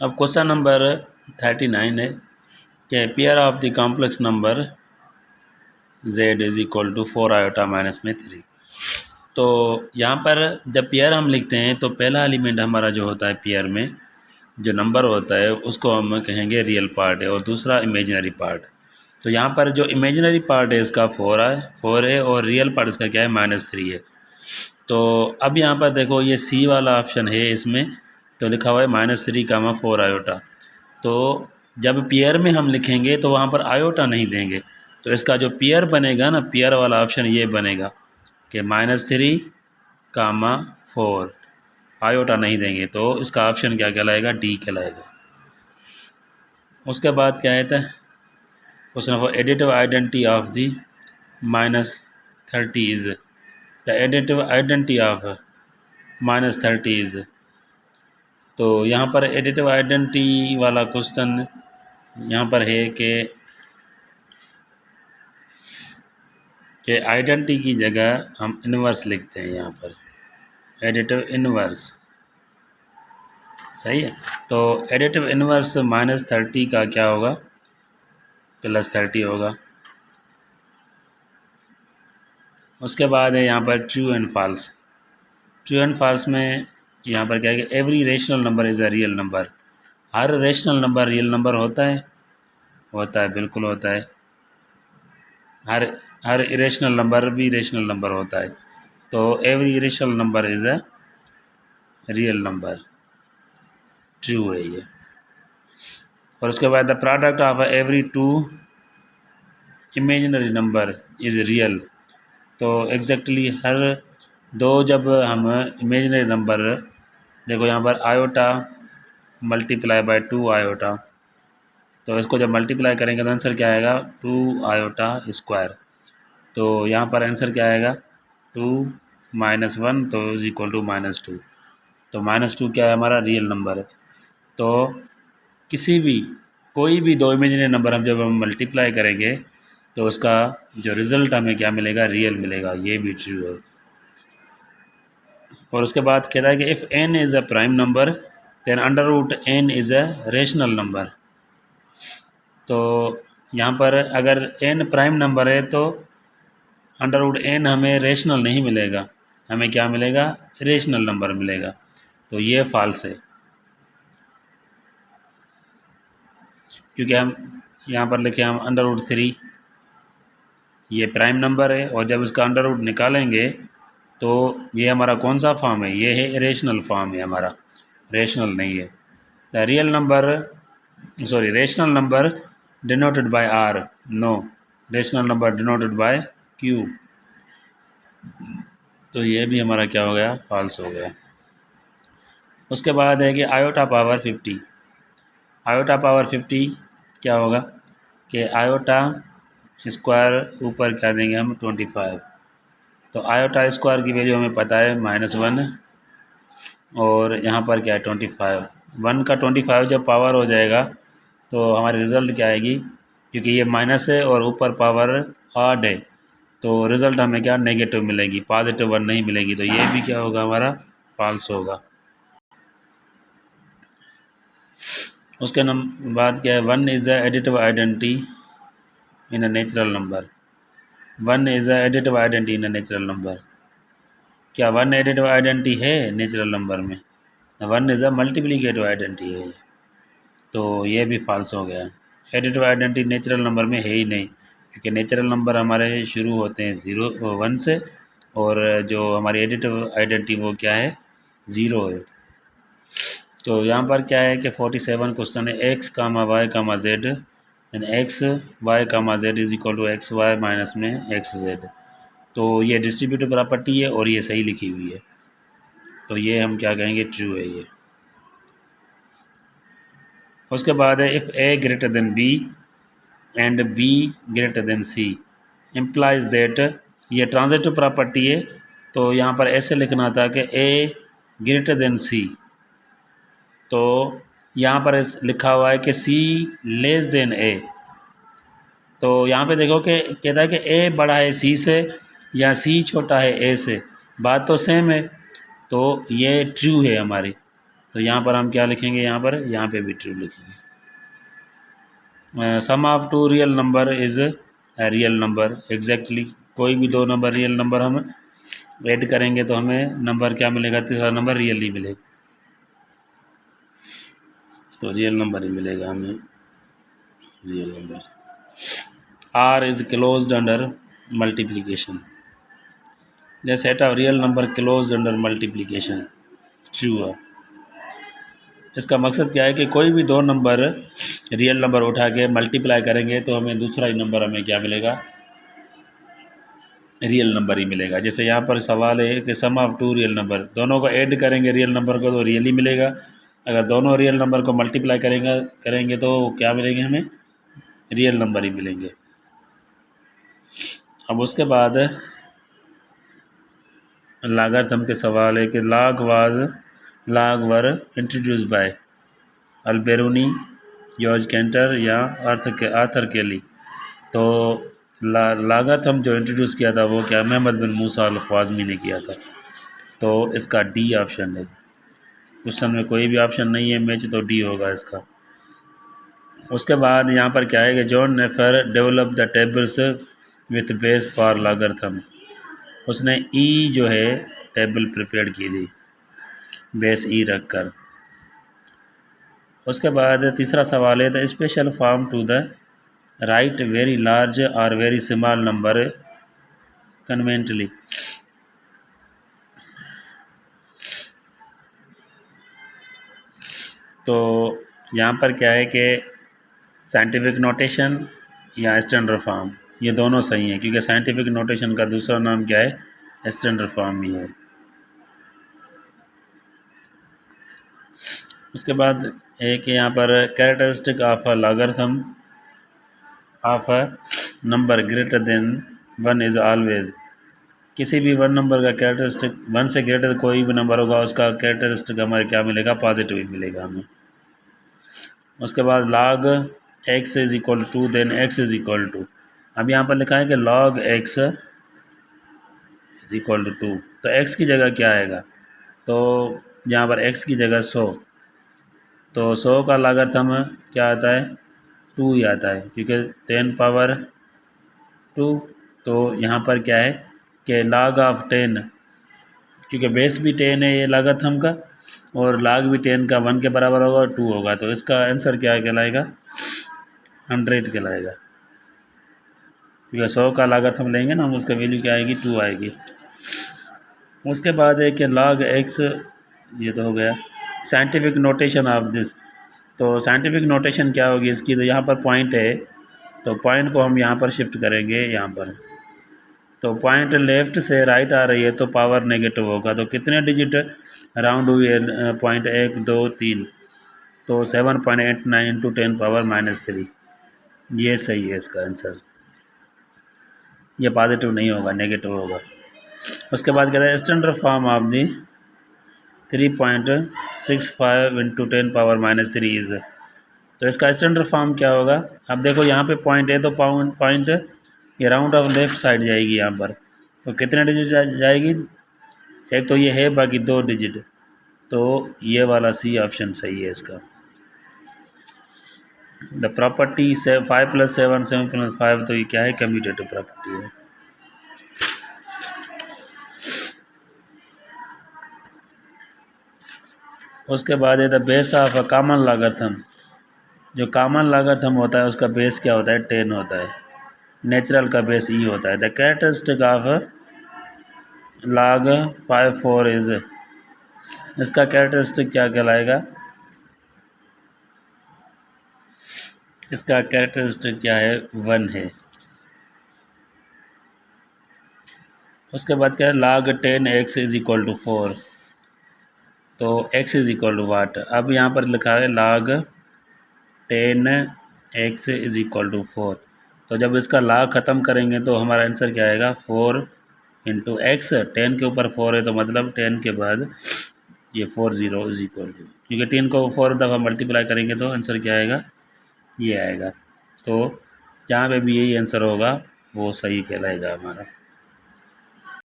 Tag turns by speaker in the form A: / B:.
A: अब question number 39 है कि pair of the complex number z is equal to 4 iota minus में 3। तो यहाँ पर जब पेयर हम लिखते हैं तो पहला एलिमेंट हमारा जो होता है पेयर में जो नंबर होता है उसको हम कहेंगे रियल पार्ट है और दूसरा इमेजिनरी पार्ट। तो यहाँ पर जो इमेजिनरी पार्ट है इसका 4 है और रियल पार्ट इसका क्या है -3 है। तो अब यहाँ पर देखो ये सी वाला ऑप्शन है इसमें, तो लिखा हुआ है -3, 4 आयोटा। तो जब पेयर में हम लिखेंगे तो वहाँ पर आयोटा नहीं देंगे, तो इसका जो पेयर बनेगा ना, पेयर वाला ऑप्शन ये बनेगा कि -3, 4 आयोटा नहीं देंगे, तो इसका ऑप्शन क्या कहलाएगा, डी कहलाएगा। उसके बाद क्या कहता है question number additive identity of the -30 is the additive identity of -30 is. तो यहाँ पर एडिटिव आइडेंटिटी वाला क्वेश्चन यहाँ पर है कि आइडेंटिटी की जगह हम इन्वर्स लिखते हैं, यहाँ पर एडिटिव इन्वर्स, सही है। तो एडिटिव इन्वर्स -30 का क्या होगा, +30 होगा। उसके बाद है यहाँ पर true and false. True and false में यहाँ पर क्या है कि every rational number is a real number. हर रेशनल नंबर रियल नंबर होता है, बिल्कुल होता है। हर इरेशनल नंबर भी रेशनल नंबर होता है। तो every irrational number is a real number, true है ये। और उसके बाद the product of every 2 imaginary number is real. तो एग्जैक्टली हर 2 जब हम इमेजिनरी नंबर, देखो यहाँ पर आयोटा मल्टीप्लाई बाय 2 आयोटा, तो इसको जब मल्टीप्लाई करेंगे तो आंसर क्या आएगा, 2 आयोटा स्क्वायर। तो यहाँ पर आंसर क्या आएगा, 2 - 1 तो इज इक्वल टू -2। तो -2 क्या है, हमारा रियल नंबर है। तो कोई भी 2 इमेजिनरी नंबर हम जब हम मल्टीप्लाई करेंगे तो उसका जो रिज़ल्ट हमें क्या मिलेगा, रियल मिलेगा, ये भी ट्रू है। और उसके बाद कहता है कि if n is a prime number then √n is a rational number. तो यहाँ पर अगर n प्राइम नंबर है तो √n हमें रेशनल नहीं मिलेगा, हमें क्या मिलेगा, रेशनल नंबर मिलेगा। तो ये फॉल्स है, क्योंकि हम यहाँ पर लिखे हम √3 ये प्राइम नंबर है और जब इसका अंडर रूट निकालेंगे तो ये हमारा कौन सा फॉर्म है, ये है रेशनल फॉर्म है हमारा, रेशनल नहीं है। The real number rational number denoted by R, no, rational number denoted by Q. तो ये भी हमारा क्या हो गया, फॉल्स हो गया। उसके बाद है कि आयोटा पावर 50। आयोटा पावर 50 क्या होगा कि आयोटा स्क्वायर ऊपर क्या देंगे हम, 25। तो आयोटा स्क्वायर की वैल्यू हमें पता है -1 और यहाँ पर क्या है 25। 1 का 25 जब पावर हो जाएगा तो हमारी रिज़ल्ट क्या आएगी, क्योंकि ये माइनस है और ऊपर पावर ऑड है तो रिज़ल्ट हमें क्या नेगेटिव मिलेगी, पॉजिटिव 1 नहीं मिलेगी। तो ये भी क्या होगा, हमारा फॉल्स होगा। उसके बाद क्या है, 1 is a additive identity in a natural number. 1 is a additive identity in a natural number. क्या 1 एडिटिव आइडेंटिटी है नेचुरल नंबर में, 1 इज़ अ मल्टीप्लिकेटिव आइडेंटिटी है, तो ये भी फॉल्स हो गया। एडिटिव आइडेंटिटी नेचुरल नंबर में है ही नहीं, क्योंकि नेचुरल नंबर हमारे शुरू होते हैं 1 से और जो हमारी एडिटिव आइडेंटिटी वो क्या है, 0 है। तो यहाँ पर क्या है कि 47 क्वेश्चन है, x, y, z and x, y, z is equal to X Y minus में एक्स जेड। तो ये डिस्ट्रीब्यूटिव प्रॉपर्टी है और ये सही लिखी हुई है, तो ये हम क्या कहेंगे, ट्रू है ये। उसके बाद है if a greater than b and b greater than c implies that, ये ट्रांजिटिव प्रॉपर्टी है। तो यहाँ पर ऐसे लिखना था कि a ग्रेटर देन c, तो यहाँ पर लिखा हुआ है कि c लेस देन a। तो यहाँ पे देखो कि कहता है कि a बड़ा है c से या c छोटा है a से, बात तो सेम है, तो ये ट्रू है हमारी। तो यहाँ पर हम क्या लिखेंगे, यहाँ पे भी ट्रू लिखेंगे। Sum of two real number is real number, exactly कोई भी दो नंबर रियल नंबर हम ऐड करेंगे तो हमें नंबर क्या मिलेगा, तीसरा नंबर रियल ही मिलेगा, तो रियल नंबर ही मिलेगा हमें, real number. R is closed under multiplication, the set of real number closed under multiplication, true है। इसका मकसद क्या है कि कोई भी दो नंबर रियल नंबर उठा के मल्टीप्लाई करेंगे तो हमें दूसरा ही नंबर हमें क्या मिलेगा, रियल नंबर ही मिलेगा। जैसे यहाँ पर सवाल है कि सम ऑफ टू रियल नंबर, दोनों को ऐड करेंगे रियल नंबर को तो रियल ही मिलेगा, अगर दोनों रियल नंबर को मल्टीप्लाई करेंगे तो क्या मिलेंगे, हमें रियल नंबर ही मिलेंगे। अब उसके बाद लागर्थम के सवाल है कि logarithm introduce by Alberuni, George Cantor या आर्थर केली। तो लागर्थम जो इंट्रोड्यूस किया था वो क्या, मोहम्मद बिन मूसा अल ख्वाज़मी ने किया था, तो इसका डी ऑप्शन है। क्वेश्चन में कोई भी ऑप्शन नहीं है मैच, तो डी होगा इसका। उसके बाद यहाँ पर क्या है कि John Napier develop the tables with base for logarithm, उसने ई जो है टेबल प्रिपेयर की थी बेस ई रख कर। उसके बाद तीसरा सवाल है the special form to the right very large और वेरी स्मॉल नंबर कन्वेंटली। तो यहाँ पर क्या है कि साइंटिफिक नोटेशन या स्टैंडर्ड फॉर्म, ये दोनों सही हैं क्योंकि साइंटिफिक नोटेशन का दूसरा नाम क्या है, स्टैंडर्ड फॉर्म ही है। उसके बाद एक यहाँ पर characteristic of a logarithm of a number greater than one is always, किसी भी वन नंबर का कैरेक्टरिस्टिक, वन से ग्रेटर कोई भी नंबर होगा उसका कैरेक्टरिस्टिक हमारे क्या मिलेगा, पॉजिटिव ही मिलेगा हमें। उसके बाद log x is equal to then x is equal to, अब यहाँ पर लिखा है कि log x is equal to 2, तो x की जगह क्या आएगा, तो यहाँ पर x की जगह 100, तो 100 का लॉगरिथम क्या आता है, 2 ही आता है क्योंकि 10 पावर 2। तो यहाँ पर क्या है कि log ऑफ 10, क्योंकि बेस भी 10 है ये लॉगरिथम का और log भी 10 का 1 के बराबर होगा और 2 होगा, तो इसका आंसर क्या कहलाएगा, 100 कहलाएगा, क्योंकि 100 का लॉगरिथम लेंगे ना हम, उसका वैल्यू क्या आएगी, 2 आएगी। उसके बाद है कि log x, ये तो हो गया साइंटिफिक नोटेशन ऑफ दिस, तो साइंटिफिक नोटेशन क्या होगी इसकी, तो यहाँ पर पॉइंट है तो पॉइंट को हम यहाँ पर शिफ्ट करेंगे यहाँ पर, तो पॉइंट लेफ़्ट से राइट आ रही है तो पावर नेगेटिव होगा, तो कितने डिजिट राउंड हुई है, पॉइंट 1 2 3, तो 7.89 इंटू 10 पावर -3, ये सही है इसका आंसर, ये पॉजिटिव नहीं होगा, नेगेटिव होगा। उसके बाद कहता है standard form of the 3.65 into 10 power -3 is, तो इसका स्टैंडर्ड फॉर्म क्या होगा, अब देखो यहाँ पे पॉइंट है तो पॉइंट ये राउंड ऑफ लेफ्ट साइड जाएगी यहाँ पर, तो कितने डिजिट जाएगी, एक तो ये है बाकी 2 डिजिट, तो ये वाला सी ऑप्शन सही है इसका। द प्रॉपर्टी 5 + 7 7 + 5, तो ये क्या है, कम्यूटेटिव प्रॉपर्टी है। उसके बाद है the base of a common logarithm, जो कॉमन लॉगरिथम होता है उसका बेस क्या होता है, 10 होता है, नेचुरल का बेस ई होता है। The characteristic of log 5 4 is, इसका कैरेक्टरिस्टिक क्या कहलाएगा, इसका कैरेक्टरिस्टिक क्या है, 1 है। उसके बाद क्या है log 10 x is equal to 4, तो x is equal to what, अब यहाँ पर लिखा है log 10 x is equal to 4, तो जब इसका log ख़त्म करेंगे तो हमारा आंसर क्या आएगा, 4 इंटू एक्स, 10 के ऊपर 4 है तो मतलब 10 के बाद ये 40 इज़ इक्वल टू, क्योंकि 10 को 4 दफ़ा मल्टीप्लाई करेंगे तो आंसर क्या आएगा, ये आएगा। तो जहाँ पे भी यही आंसर होगा वो सही कहलाएगा हमारा।